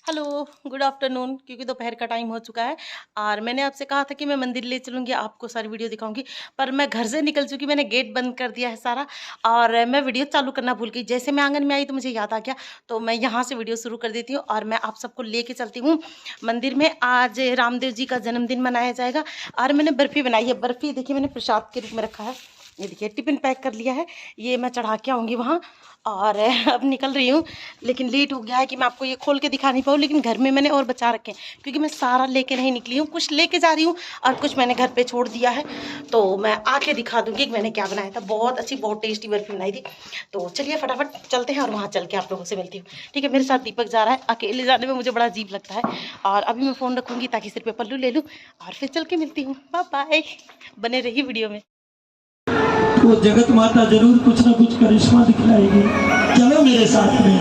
Hello, good afternoon. क्योंकि दोपहर का टाइम हो चुका है और मैंने आपसे कहा था कि मैं मंदिर ले चलूँगी, आपको सारी वीडियो दिखाऊँगी, पर मैं घर से निकल चुकी, मैंने गेट बंद कर दिया है सारा और मैं वीडियो चालू करना भूल गई। जैसे मैं आंगन में आई तो मुझे याद आ गया, तो मैं यहाँ से वीडियो शुरू कर देती हूँ और मैं आप सबको लेके चलती हूँ मंदिर में। आज रामदेव जी का जन्मदिन मनाया जाएगा और मैंने बर्फ़ी बनाई है। बर्फ़ी देखिए मैंने प्रसाद के रूप में रखा है, ये देखिए टिफ़िन पैक कर लिया है, ये मैं चढ़ा के आऊँगी वहाँ और अब निकल रही हूँ। लेकिन लेट हो गया है कि मैं आपको ये खोल के दिखा नहीं पाऊँ, लेकिन घर में मैंने और बचा रखे हैं क्योंकि मैं सारा लेके नहीं निकली हूँ, कुछ लेके जा रही हूँ और कुछ मैंने घर पे छोड़ दिया है। तो मैं आके दिखा दूँगी कि मैंने क्या बनाया था। बहुत अच्छी, बहुत टेस्टी बर्फी बनाई थी। तो चलिए फटाफट चलते हैं और वहाँ चल के आप लोगों से मिलती हूँ। ठीक है, मेरे साथ दीपक जा रहा है, अकेले जाने में मुझे बड़ा अजीब लगता है। और अभी मैं फ़ोन रखूँगी ताकि सिर पे पल्लू ले लूँ और फिर चल के मिलती हूँ। बाय बाय, बने रहिए वीडियो में। वो जगत माता जरूर कुछ न कुछ करिश्मा दिखलाएगी। चलो मेरे साथ में।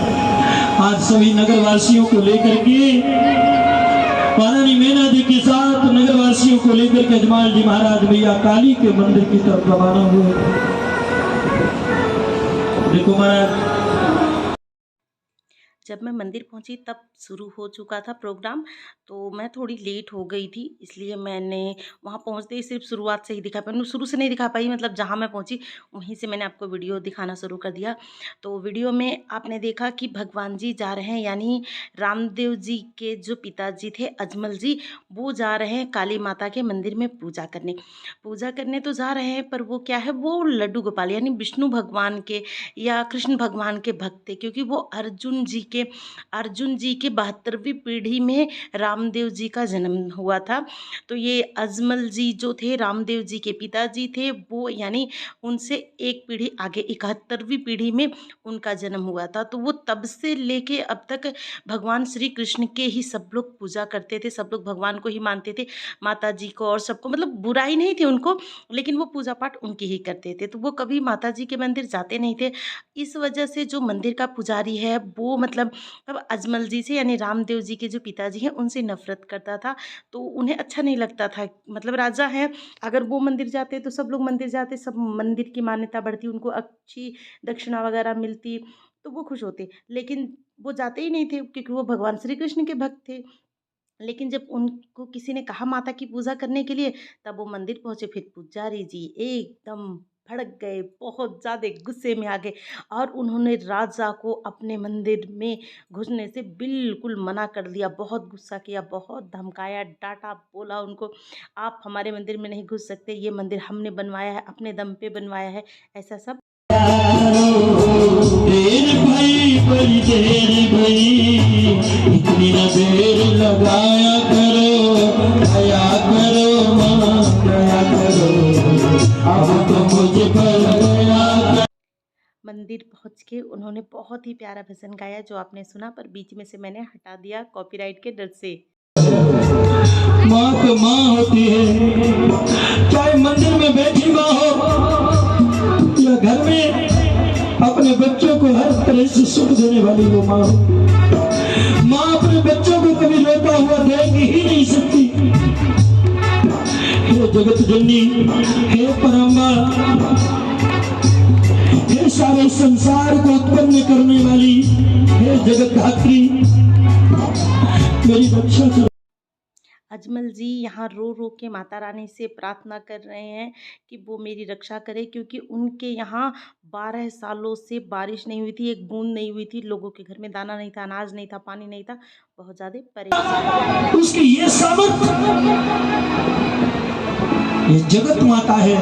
आज सभी नगर वासियों को लेकर के महारानी मैना जी के साथ नगर वासियों को लेकर के अजमाल जी महाराज भैया काली के मंदिर की तरफ रवाना हुए। देखो महाराज, जब मैं मंदिर पहुंची तब शुरू हो चुका था प्रोग्राम, तो मैं थोड़ी लेट हो गई थी, इसलिए मैंने वहां पहुंचते ही सिर्फ शुरुआत से ही दिखा पाई, शुरू से नहीं दिखा पाई, मतलब जहां मैं पहुंची वहीं से मैंने आपको वीडियो दिखाना शुरू कर दिया। तो वीडियो में आपने देखा कि भगवान जी जा रहे हैं, यानी रामदेव जी के जो पिताजी थे अजमल जी, वो जा रहे हैं काली माता के मंदिर में पूजा करने। पूजा करने तो जा रहे हैं, पर वो क्या है, वो लड्डू गोपाल यानी विष्णु भगवान के या कृष्ण भगवान के भक्त थे, क्योंकि वो अर्जुन जी के 72वीं पीढ़ी में रामदेव जी का जन्म हुआ था। तो ये अजमल जी जो थे रामदेव जी के पिताजी थे, वो यानी उनसे एक पीढ़ी आगे 71वीं पीढ़ी में उनका जन्म हुआ था। तो वो तब से लेके अब तक भगवान श्री कृष्ण के ही सब लोग पूजा करते थे, सब लोग भगवान को ही मानते थे, माता जी को और सबको, मतलब बुराई नहीं थी उनको, लेकिन वो पूजा पाठ उनकी ही करते थे। तो वो कभी माता जी के मंदिर जाते नहीं थे। इस वजह से जो मंदिर का पुजारी है वो मतलब अब अजमल जी से यानी रामदेव जी के जो पिताजी हैं उनसे नफरत करता था। तो उन्हें अच्छा नहीं लगता था, मतलब राजा हैं, अगर वो मंदिर जाते तो सब लोग मंदिर जाते, सब मंदिर की मान्यता बढ़ती, उनको अच्छी दक्षिणा वगैरह मिलती, तो वो खुश होते। लेकिन वो जाते ही नहीं थे क्योंकि वो भगवान श्री कृष्ण के भक्त थे। लेकिन जब उनको किसी ने कहा माता की पूजा करने के लिए, तब वो मंदिर पहुंचे। फिर पुजारी जी एकदम भड़क गए, बहुत ज़्यादा गुस्से में आ गए और उन्होंने राजा को अपने मंदिर में घुसने से बिल्कुल मना कर दिया। बहुत गुस्सा किया, बहुत धमकाया, डांटा, बोला उनको आप हमारे मंदिर में नहीं घुस सकते, ये मंदिर हमने बनवाया है, अपने दम पे बनवाया है, ऐसा सब। देर भाई बड़ी देर भाई, इतनी न देर लगाया करो, दया करो माँ दया करो, अब तो मुझे पर गया। मंदिर पहुंच के उन्होंने बहुत ही प्यारा भजन गाया जो आपने सुना, पर बीच में से मैंने हटा दिया कॉपीराइट के डर से। माँ तो माँ होती है, चाहे मंदिर में बैठी माँ हो या घर में अपने बच्चों को हर तरह से सुख देने वाली वो माँ हो। माँ अपने बच्चों को कभी रोता हुआ देख ही नहीं सकती। हे जगत जननी, हे परम्बा, हे सारे संसार को उत्पन्न करने वाली, हे जगत धात्री, मेरी रक्षा करो। अजमल जी यहाँ रो रो के माता रानी से प्रार्थना कर रहे हैं कि वो मेरी रक्षा करे, क्योंकि उनके यहाँ 12 सालों से बारिश नहीं हुई थी, एक बूंद नहीं हुई थी, लोगों के घर में दाना नहीं था, अनाज नहीं था, पानी नहीं था, बहुत ज़्यादा परेशान। उसकी ये सामर्थ, ये जगत माता है।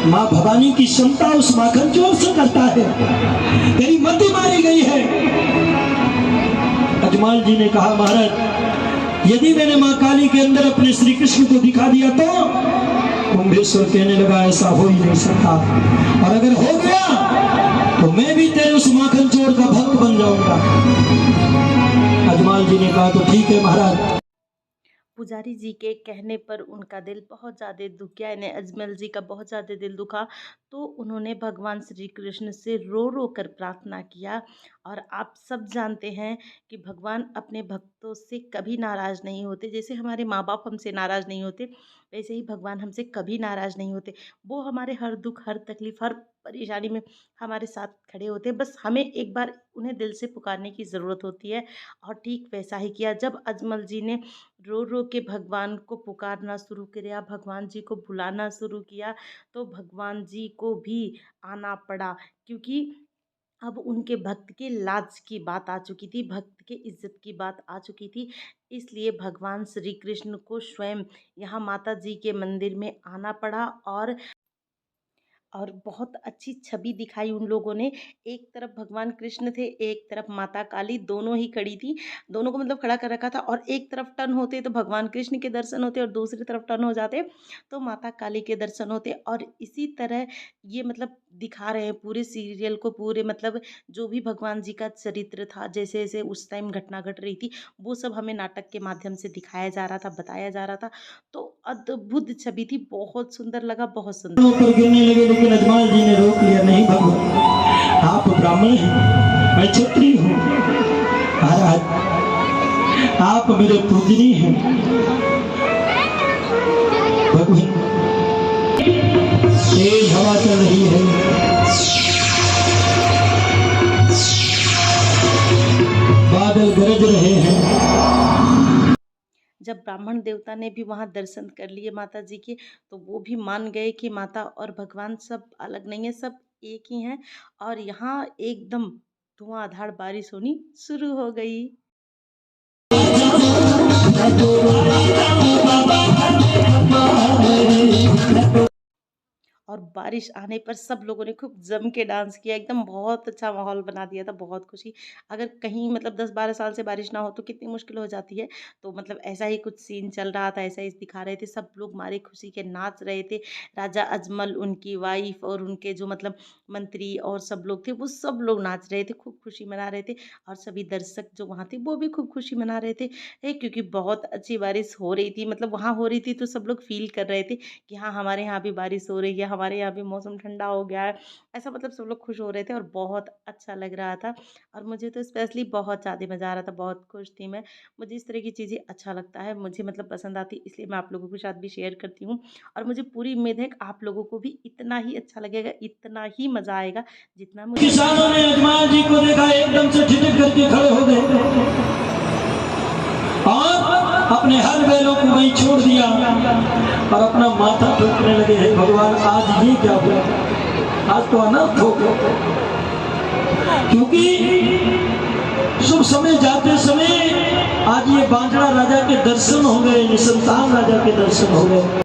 माँ भवानी की क्षमता उस माखन चोर से करता है। तेरी मति मारी गई है। अजमाल जी ने कहा महाराज, यदि मैंने माँ काली के अंदर अपने श्री कृष्ण को दिखा दिया तो कुंभेश्वर कहने लगा ऐसा हो ही नहीं सकता, और अगर हो गया तो मैं भी तेरे उस माखन चोर का भक्त बन जाऊंगा। अजमाल जी ने कहा तो ठीक है महाराज। पुजारी जी के कहने पर उनका दिल बहुत ज़्यादा दुख गया, यानी अजमल जी का बहुत ज़्यादा दिल दुखा। तो उन्होंने भगवान श्री कृष्ण से रो रो कर प्रार्थना किया। और आप सब जानते हैं कि भगवान अपने भक्तों से कभी नाराज़ नहीं होते, जैसे हमारे माँ बाप हमसे नाराज़ नहीं होते, वैसे ही भगवान हमसे कभी नाराज़ नहीं होते। वो हमारे हर दुख, हर तकलीफ़, हर परेशानी में हमारे साथ खड़े होते हैं। बस हमें एक बार उन्हें दिल से पुकारने की ज़रूरत होती है और ठीक वैसा ही किया। जब अजमल जी ने रो-रो के भगवान को पुकारना शुरू किया, भगवान जी को बुलाना शुरू किया, तो भगवान जी को भी आना पड़ा, क्योंकि अब उनके भक्त के लाज की बात आ चुकी थी, भक्त के इज़्ज़त की बात आ चुकी थी। इसलिए भगवान श्री कृष्ण को स्वयं यहाँ माता जी के मंदिर में आना पड़ा और बहुत अच्छी छवि दिखाई उन लोगों ने। एक तरफ भगवान कृष्ण थे, एक तरफ माता काली, दोनों ही खड़ी थी। दोनों को मतलब खड़ा कर रखा था और एक तरफ टर्न होते तो भगवान कृष्ण के दर्शन होते और दूसरी तरफ टर्न हो जाते तो माता काली के दर्शन होते। और इसी तरह ये मतलब दिखा रहे हैं पूरे सीरियल को, पूरे मतलब जो भी भगवान जी का चरित्र था, जैसे-जैसे उस टाइम घटना घट रही थी, वो सब हमें नाटक के माध्यम से दिखाया जा रहा था, बताया जा रहा था। तो अद्भुत छवि थी, बहुत सुंदर लगा, बहुत सुंदर। पर गिरने लगे, लेकिन अजमल जी ने रोक लिया, नहीं भगवान, आप ब्राह्मण हैं, मैं क्षत्रिय हूँ, महाराज आप मेरे पूजनीय हैं। भगवान तेज हवा चल रही है, बादल गरज रहे हैं। जब ब्राह्मण देवता ने भी वहाँ दर्शन कर लिए माता जी के, तो वो भी मान गए कि माता और भगवान सब अलग नहीं है, सब एक ही हैं। और यहाँ एकदम धुआंधार बारिश होनी शुरू हो गई। और बारिश आने पर सब लोगों ने खूब जम के डांस किया, एकदम बहुत अच्छा माहौल बना दिया था, बहुत खुशी। अगर कहीं मतलब 10-12 साल से बारिश ना हो तो कितनी मुश्किल हो जाती है। तो मतलब ऐसा ही कुछ सीन चल रहा था, ऐसा ही दिखा रहे थे, सब लोग मारे खुशी के नाच रहे थे। राजा अजमल, उनकी वाइफ़ और उनके जो मतलब मंत्री और सब लोग थे, वो सब लोग नाच रहे थे, खूब खुशी मना रहे थे। और सभी दर्शक जो वहाँ थे, वो भी खूब खुशी मना रहे थे। क्योंकि बहुत अच्छी बारिश हो रही थी, मतलब वहाँ हो रही थी तो सब लोग फ़ील कर रहे थे कि हाँ, हमारे यहाँ भी बारिश हो रही है, हमारे यहाँ भी मौसम ठंडा हो गया है। ऐसा मतलब सब लोग खुश हो रहे थे और बहुत अच्छा लग रहा था। और मुझे तो स्पेशली बहुत ज़्यादा मज़ा आ रहा था, बहुत खुश थी मैं। मुझे इस तरह की चीज़ें अच्छा लगता है, मुझे मतलब पसंद आती है, इसलिए मैं आप लोगों के साथ भी शेयर करती हूँ। और मुझे पूरी उम्मीद है कि आप लोगों को भी इतना ही अच्छा लगेगा, इतना ही मज़ा आएगा, जितना मुझे आया। किसानों ने अजमल जी को देखा, एकदम से ठिठक करके खड़े हो गए और अपने हर बैलों को वहीं छोड़ दिया और अपना माथा ठोकने लगे, हे भगवान आज ये क्या हुआ, आज तो अनर्थ हो गया। क्योंकि शुभ समय जाते समय आज ये बांझड़ा राजा के दर्शन हो गए, निसंतान राजा के दर्शन हो गए।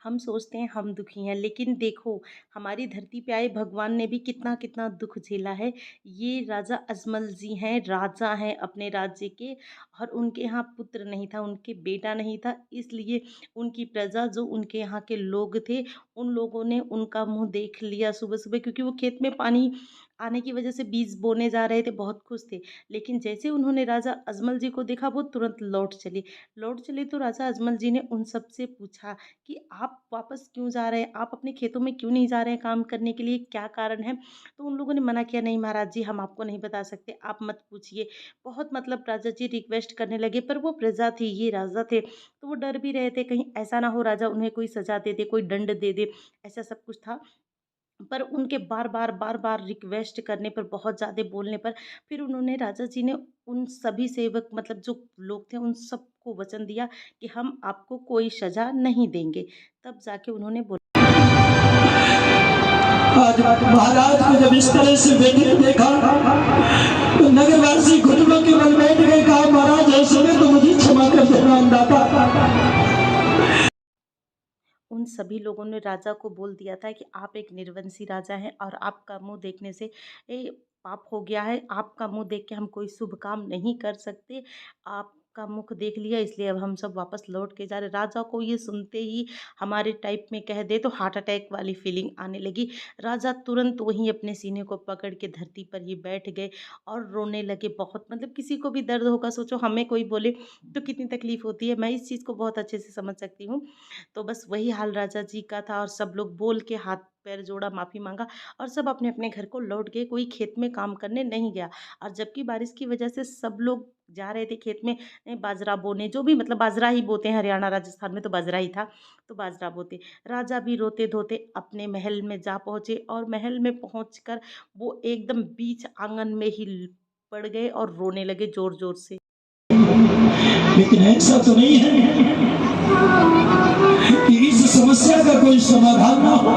हम सोचते हैं हम दुखी हैं, लेकिन देखो हमारी धरती पे आए भगवान ने भी कितना कितना दुख झेला है। ये राजा अजमल जी हैं, राजा हैं अपने राज्य के, और उनके यहाँ पुत्र नहीं था, उनके बेटा नहीं था, इसलिए उनकी प्रजा जो उनके यहाँ के लोग थे, उन लोगों ने उनका मुंह देख लिया सुबह सुबह, क्योंकि वो खेत में पानी आने की वजह से बीज बोने जा रहे थे, बहुत खुश थे। लेकिन जैसे उन्होंने राजा अजमल जी को देखा, वो तुरंत लौट चले। तो राजा अजमल जी ने उन सब से पूछा कि आप वापस क्यों जा रहे हैं? आप अपने खेतों में क्यों नहीं जा रहे हैं काम करने के लिए? क्या कारण है? तो उन लोगों ने मना किया, नहीं महाराज जी, हम आपको नहीं बता सकते, आप मत पूछिए। बहुत मतलब राजा जी रिक्वेस्ट करने लगे, पर वो प्रजा थी, ये राजा थे, तो वो डर भी रहे थे कहीं ऐसा ना हो राजा उन्हें कोई सज़ा दे दे, कोई दंड दे दे, ऐसा सब कुछ था। पर उनके बार-बार रिक्वेस्ट करने पर, बहुत ज़्यादा बोलने पर, फिर उन्होंने राजा जी ने उन सभी सेवक मतलब जो लोग थे, उन सबको वचन दिया कि हम आपको कोई सज़ा नहीं देंगे। तब जाके उन्होंने बोला। आज महाराज को जब इस तरह से बेटे देखा तो नगरवासी घुटनों के बल बैठ गए, कहा महाराज ऐसे में तो मुझे क्षमा कर देना अंदाता। उन सभी लोगों ने राजा को बोल दिया था कि आप एक निर्वंशी राजा हैं और आपका मुँह देखने से पाप हो गया है। आपका मुँह देख के हम कोई शुभ काम नहीं कर सकते। आपका मुख देख लिया, इसलिए अब हम सब वापस लौट के जा रहे। राजा को ये सुनते ही हमारे टाइप में कह दे तो हार्ट अटैक वाली फीलिंग आने लगी। राजा तुरंत वहीं अपने सीने को पकड़ के धरती पर ही बैठ गए और रोने लगे बहुत। मतलब किसी को भी दर्द होगा, सोचो हमें कोई बोले तो कितनी तकलीफ़ होती है। मैं इस चीज़ को बहुत अच्छे से समझ सकती हूँ। तो बस वही हाल राजा जी का था और सब लोग बोल के हाथ पैर जोड़ा, माफ़ी मांगा और सब अपने अपने घर को लौट गए। कोई खेत में काम करने नहीं गया। और जबकि बारिश की वजह से सब लोग जा रहे थे खेत में बाजरा बोने, जो भी मतलब बाजरा ही बोते हैं, हरियाणा राजस्थान में तो बाजरा ही था, तो बाजरा बोते। राजा भी रोते धोते अपने महल में जा पहुँचे और महल में पहुँचकर वो एकदम बीच आंगन में ही पड़ गए और रोने लगे जोर जोर से। लेकिन ऐसा तो नहीं है कि इस समस्या का कोई समाधान ना हो।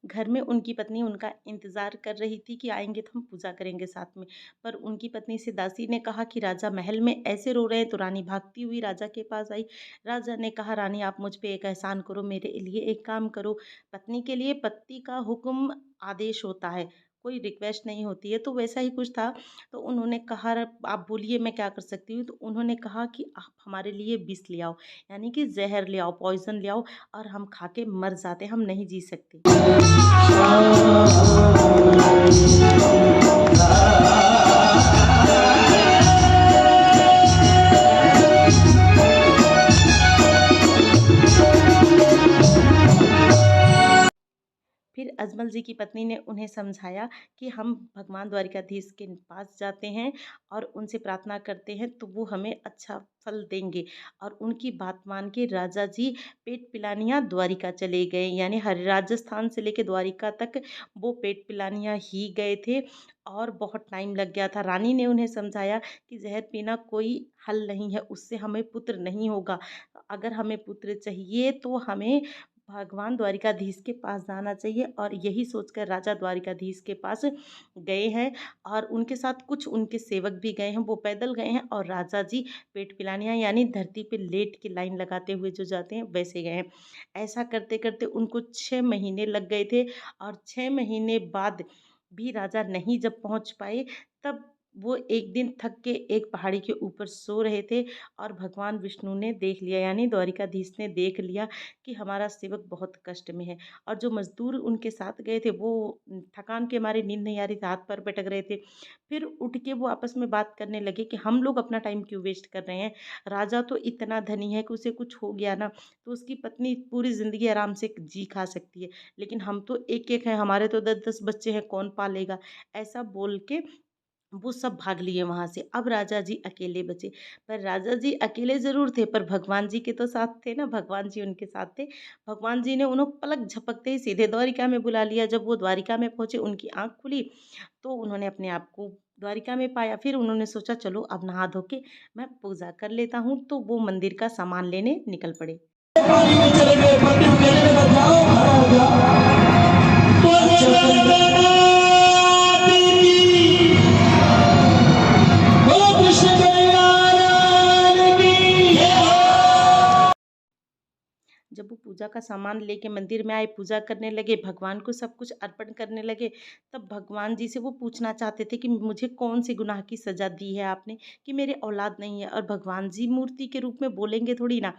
घर में उनकी पत्नी उनका इंतज़ार कर रही थी कि आएँगे तो हम पूजा करेंगे साथ में। पर उनकी पत्नी से दासी ने कहा कि राजा महल में ऐसे रो रहे हैं, तो रानी भागती हुई राजा के पास आई। राजा ने कहा, रानी आप मुझ पे एक एहसान करो, मेरे लिए एक काम करो। पत्नी के लिए पति का हुक्म आदेश होता है, कोई रिक्वेस्ट नहीं होती है, तो वैसा ही कुछ था। तो उन्होंने कहा, आप बोलिए मैं क्या कर सकती हूँ? तो उन्होंने कहा कि आप हमारे लिए विष ले आओ, यानी कि ज़हर ले आओ, पॉइज़न ले आओ और हम खा के मर जाते, हम नहीं जी सकते। फिर अजमल जी की पत्नी ने उन्हें समझाया कि हम भगवान द्वारिकाधीश के पास जाते हैं और उनसे प्रार्थना करते हैं तो वो हमें अच्छा फल देंगे। और उनकी बात मान के राजा जी पेट पिलानिया द्वारिका चले गए, यानी हर राजस्थान से लेके द्वारिका तक वो पेट पिलानिया ही गए थे और बहुत टाइम लग गया था। रानी ने उन्हें समझाया कि जहर पीना कोई हल नहीं है, उससे हमें पुत्र नहीं होगा। अगर हमें पुत्र चाहिए तो हमें भगवान द्वारिकाधीश के पास जाना चाहिए। और यही सोचकर राजा द्वारिकाधीश के पास गए हैं और उनके साथ कुछ उनके सेवक भी गए हैं। वो पैदल गए हैं और राजा जी पेट पिलानिया यानी धरती पे लेट के लाइन लगाते हुए जो जाते हैं वैसे गए हैं। ऐसा करते करते उनको 6 महीने लग गए थे और 6 महीने बाद भी राजा नहीं जब पहुंच पाए, तब वो एक दिन थक के एक पहाड़ी के ऊपर सो रहे थे और भगवान विष्णु ने देख लिया, यानी द्वारिकाधीश ने देख लिया कि हमारा सेवक बहुत कष्ट में है। और जो मजदूर उनके साथ गए थे वो थकान के मारे नींद नहीं आ रही थी, हाथ पैर पटक रहे थे। फिर उठ के वो आपस में बात करने लगे कि हम लोग अपना टाइम क्यों वेस्ट कर रहे हैं, राजा तो इतना धनी है कि उसे कुछ हो गया ना तो उसकी पत्नी पूरी ज़िंदगी आराम से जी खा सकती है, लेकिन हम तो एक एक हैं, हमारे तो 10-10 बच्चे हैं, कौन पालेगा। ऐसा बोल के वो सब भाग लिए वहाँ से। अब राजा जी अकेले बचे। पर राजा जी अकेले ज़रूर थे, पर भगवान जी के तो साथ थे ना, भगवान जी उनके साथ थे। भगवान जी ने उन्हें पलक झपकते ही सीधे द्वारिका में बुला लिया। जब वो द्वारिका में पहुँचे, उनकी आँख खुली तो उन्होंने अपने आप को द्वारिका में पाया। फिर उन्होंने सोचा चलो अब नहा धो के मैं पूजा कर लेता हूँ, तो वो मंदिर का सामान लेने निकल पड़े। पानी में चले गए, पंडित कहने लगा जाओ खड़ा हो जाओ। बोलो कृष्ण कन्हैया की जय। जब वो पूजा का सामान लेके मंदिर में आए, पूजा करने लगे, भगवान को सब कुछ अर्पण करने लगे, तब भगवान जी से वो पूछना चाहते थे कि मुझे कौन सी गुनाह की सज़ा दी है आपने कि मेरे औलाद नहीं है। और भगवान जी मूर्ति के रूप में बोलेंगे थोड़ी ना।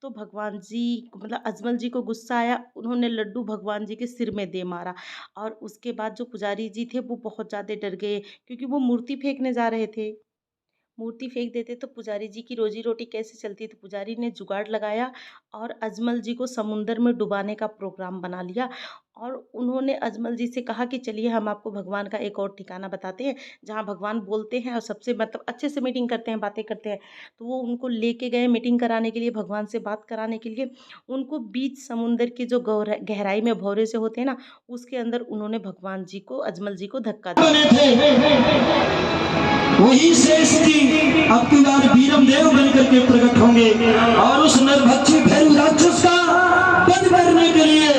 तो भगवान जी मतलब अजमल जी को गुस्सा आया, उन्होंने लड्डू भगवान जी के सिर में दे मारा। और उसके बाद जो पुजारी जी थे वो बहुत ज़्यादा डर गए, क्योंकि वो मूर्ति फेंकने जा रहे थे। मूर्ति फेंक देते तो पुजारी जी की रोजी रोटी कैसे चलती। तो पुजारी ने जुगाड़ लगाया और अजमल जी को समुंदर में डुबाने का प्रोग्राम बना लिया। और उन्होंने अजमल जी से कहा कि चलिए हम आपको भगवान का एक और ठिकाना बताते हैं जहाँ भगवान बोलते हैं और सबसे मतलब अच्छे से मीटिंग करते हैं, बातें करते हैं। तो वो उनको लेके गए मीटिंग कराने के लिए, भगवान से बात कराने के लिए। उनको बीच समुंदर के जो गहराई में भौरे से होते हैं ना, उसके अंदर उन्होंने भगवान जी को, अजमल जी को धक्का दिया। बने थे वही शेष जी अब की बार वीरम देव बन करके प्रकट होंगे और उस नरभक्षी भैरव राक्षस का वध करने के लिए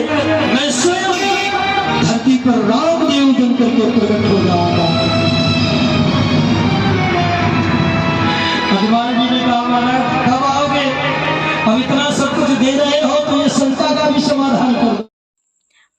मैं स्वयं धरती पर राम देव बन करके प्रकट हो जाऊंगा। भगवान जी ने कहा महाराज कब आओगे, अब इतना सब कुछ दे रहे हो तो ये शंका का भी समाधान कर दो।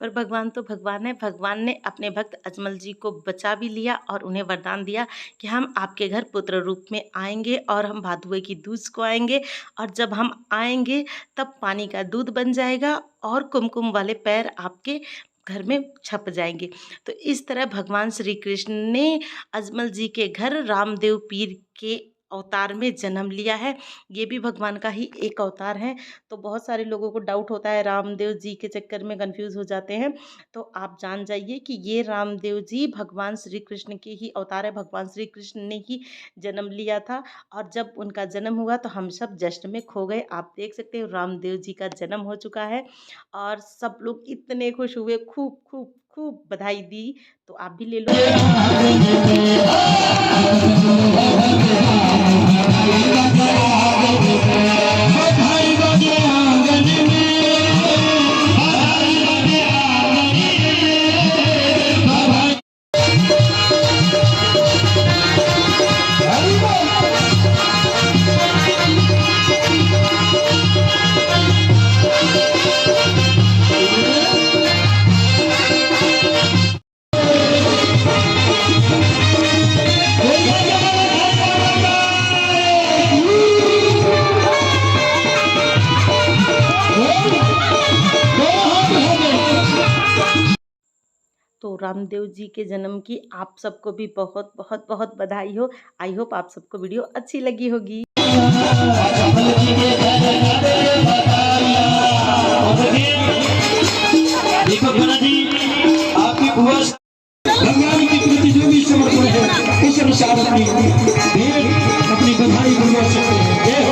पर भगवान तो भगवान है। भगवान ने अपने भक्त अजमल जी को बचा भी लिया और उन्हें वरदान दिया कि हम आपके घर पुत्र रूप में आएंगे और हम भादुए की दूज को आएंगे। और जब हम आएंगे तब पानी का दूध बन जाएगा और कुमकुम वाले पैर आपके घर में छप जाएंगे। तो इस तरह भगवान श्री कृष्ण ने अजमल जी के घर रामदेव पीर के अवतार में जन्म लिया है। ये भी भगवान का ही एक अवतार है। तो बहुत सारे लोगों को डाउट होता है, रामदेव जी के चक्कर में कंफ्यूज हो जाते हैं। तो आप जान जाइए कि ये रामदेव जी भगवान श्री कृष्ण के ही अवतार है। भगवान श्री कृष्ण ने ही जन्म लिया था और जब उनका जन्म हुआ तो हम सब जश्न में खो गए। आप देख सकते हो रामदेव जी का जन्म हो चुका है और सब लोग इतने खुश हुए, खूब खूब खूब बधाई दी। तो आप भी ले लो। तो रामदेव जी के जन्म की आप सबको भी बहुत बहुत बहुत बधाई हो। आई होप आप सबको वीडियो अच्छी लगी होगी। देखो भला जी, आपकी बुआ भगवान के प्रति जो भी समर्पण है उस अनुसार अपनी बधाई बुलवा सकते हैं। जय हो।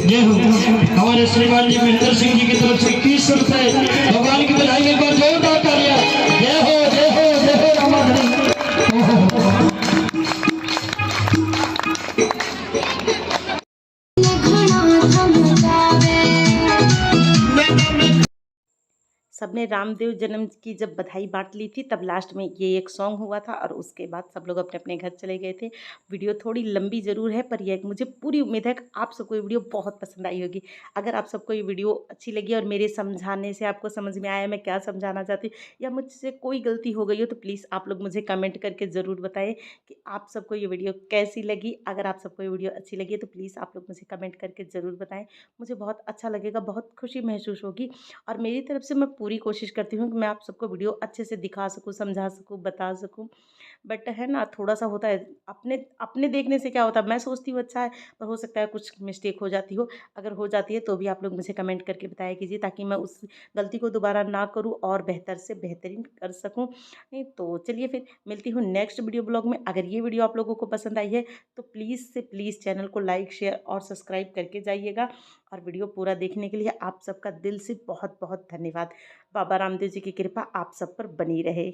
ये हमारे श्रीमान जी महेंद्र सिंह जी की तरफ से 21 रुपए भगवान की बधाई। एक बार जोरदार तालियां। जय हो जय हो जय हो रामाधरी। सबने रामदेव जन्म की जब बधाई बांट ली थी तब लास्ट में ये एक सॉन्ग हुआ था और उसके बाद सब लोग अपने अपने घर चले गए थे। वीडियो थोड़ी लंबी ज़रूर है पर यह मुझे पूरी उम्मीद है कि आप सबको ये वीडियो बहुत पसंद आई होगी। अगर आप सबको ये वीडियो अच्छी लगी और मेरे समझाने से आपको समझ में आया मैं क्या समझाना चाहती हूँ या मुझसे कोई गलती हो गई हो तो प्लीज़ आप लोग मुझे कमेंट करके ज़रूर बताएं कि आप सबको ये वीडियो कैसी लगी। अगर आप सबको ये वीडियो अच्छी लगी है तो प्लीज़ आप लोग मुझे कमेंट करके ज़रूर बताएं। मुझे बहुत अच्छा लगेगा, बहुत खुशी महसूस होगी और मेरी तरफ से मैं पूरी कोशिश करती हूँ कि मैं आप सबको वीडियो अच्छे से दिखा सकूँ, समझा सकूँ, बता सकूँ। बट है ना, थोड़ा-सा होता है, अपने अपने देखने से क्या होता है, मैं सोचती हूँ अच्छा है, पर हो सकता है कुछ मिस्टेक हो जाती हो। अगर हो जाती है तो भी आप लोग मुझे कमेंट करके बताया कीजिए ताकि मैं उस गलती को दोबारा ना करूँ और बेहतर से बेहतरीन कर सकूँ। नहीं तो चलिए फिर मिलती हूँ नेक्स्ट वीडियो ब्लॉग में। अगर ये वीडियो आप लोगों को पसंद आई है तो प्लीज़ से प्लीज़ चैनल को लाइक, शेयर और सब्सक्राइब करके जाइएगा और वीडियो पूरा देखने के लिए आप सबका दिल से बहुत-बहुत धन्यवाद। बाबा रामदेव जी की कृपा आप सब पर बनी रहे।